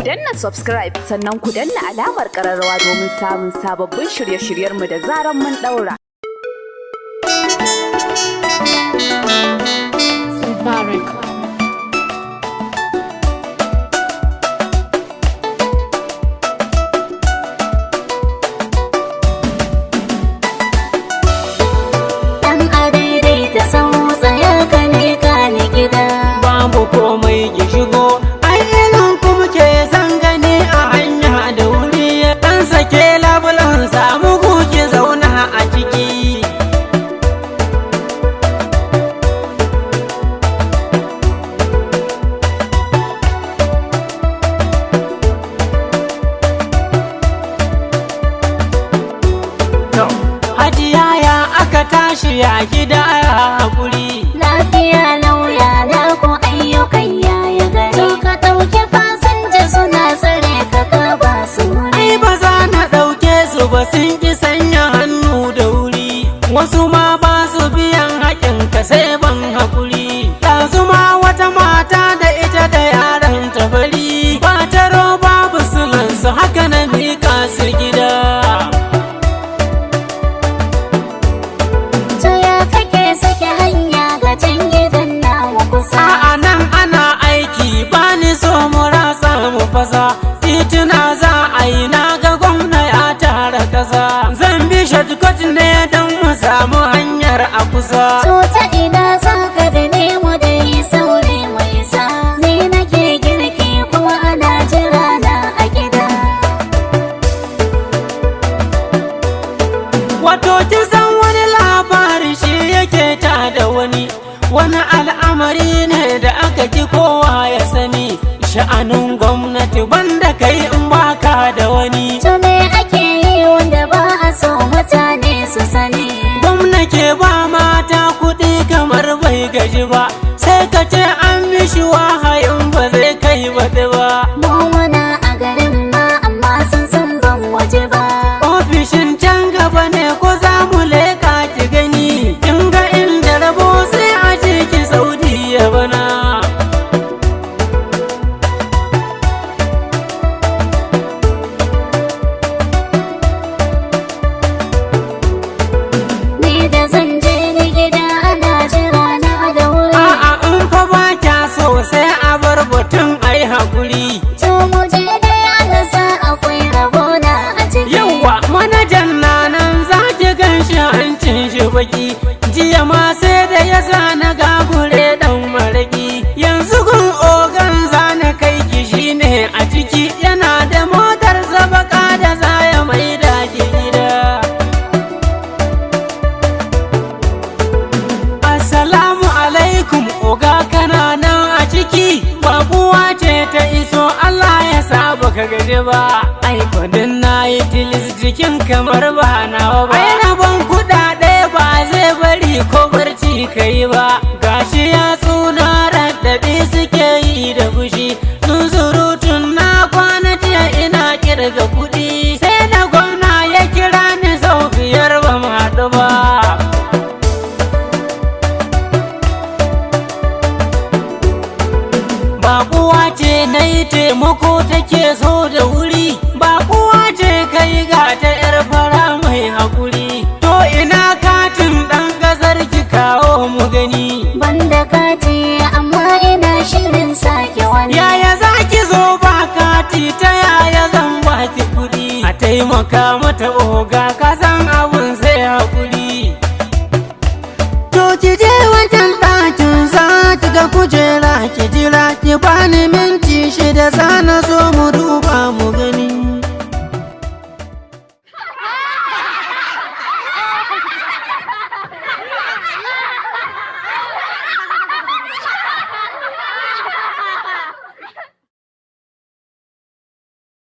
ku danna subscribe sannan ku danna alamar ƙararrawa domin samun sababbin shirye-shiryenmu da zaran mun ɗaura. Dan adaidaita sau tsaya ka leka ni gida. Babu komai ki shigo, ai ilin ku muke san gani a hanya da wuri. Dan sake labulan samu ku ki zauna a ciki. Hajiya ya aka tashi ya gida ya haƙuri. Lafiya lauya na ko ayyukan yaya gari. To ka ɗauki fasinja suna tsare ka ka ba su wuri. Ai ba za na ɗauke su ba sun ki sanya hannu da wuri. Wasu ma ba su biyan haƙin ka sai ban haƙuri. Yanzu ma wata mata da ita da yaran ta bari. Ba taro babu sulansu haka na miƙa su gida. To ya kake sake hanya ga can gidan nawa kusa. A'a nan ana aiki ba ni so mu ratsa mu fasa. Tituna za a yi na ga gwamna ya tara kasa. Zan bi shortcut ne don mu samu hanyar a kusa. To ta ina za ka da mu da yi sauri mu isa. Ni nake girki kuma ana jira na a gida. Wato kin san wani labari shi yake ta da wani. Wani al'amari ne da aka ki kowa ya sani. Sha'anin gwamnati banda kai in baka da wani. To me ake yi wanda ba a so mutane su sani. Gwamna ke ba mata kuɗi kamar bai gaji ba. Sai ka ce an mishi wahayin ba zai kai baɗi ba. Mu muna a garin ma amma sun san ban waje ba. Ofishin can gaba ne ko za mu leƙa ki gani. In ga inda rabo sai a je ki Saudiya bana. Ni da zan je ni gida ana jira na da wuri. A'a in fa ba kya so sai a bar batun ai haƙuri. To mu je dai ana sa akwai rabona a ciki. Yawwa manajan na nan za ki gan shi hancin shi baki. Jiya ma sai da ya sa na gagure dan maraki. Yanzu gun ogan za na kai ki shine a ciki. Yana da motar sabaka da za ya maida ki gida. Assalamu alaikum oga kana nan a ciki. Babuwa ce ta iso Allah ya sa baka gaji ba. Ai kwadin na yi tilis jikin kamar ba nawa ba. Ai rabon kuɗaɗe ba zai bari ko barci kai ba. Gashi ya tsuna raddaɗi suke yi da fushi. Zunzurutun na kwana jiya ina kirga kuɗi. Sai da gwamna ya kira ni sau biyar ba mu haɗu ba. Baƙuwa ce na yi taimako take so da wuri. Baƙuwa ce kai ga ta 'yar fara mai haƙuri. To ina katin ɗan ƙasar ki kawo mu gani. Banda kati amma ina shirin sake wani. Yaya za ki zo ba kati ta yaya zan ba ki kuɗi. A taimaka mata oga ka san abun sai haƙuri. To ki je wajen ɗakin za ki ga kujera ki jira ki bani minti shida za na zo mu duba.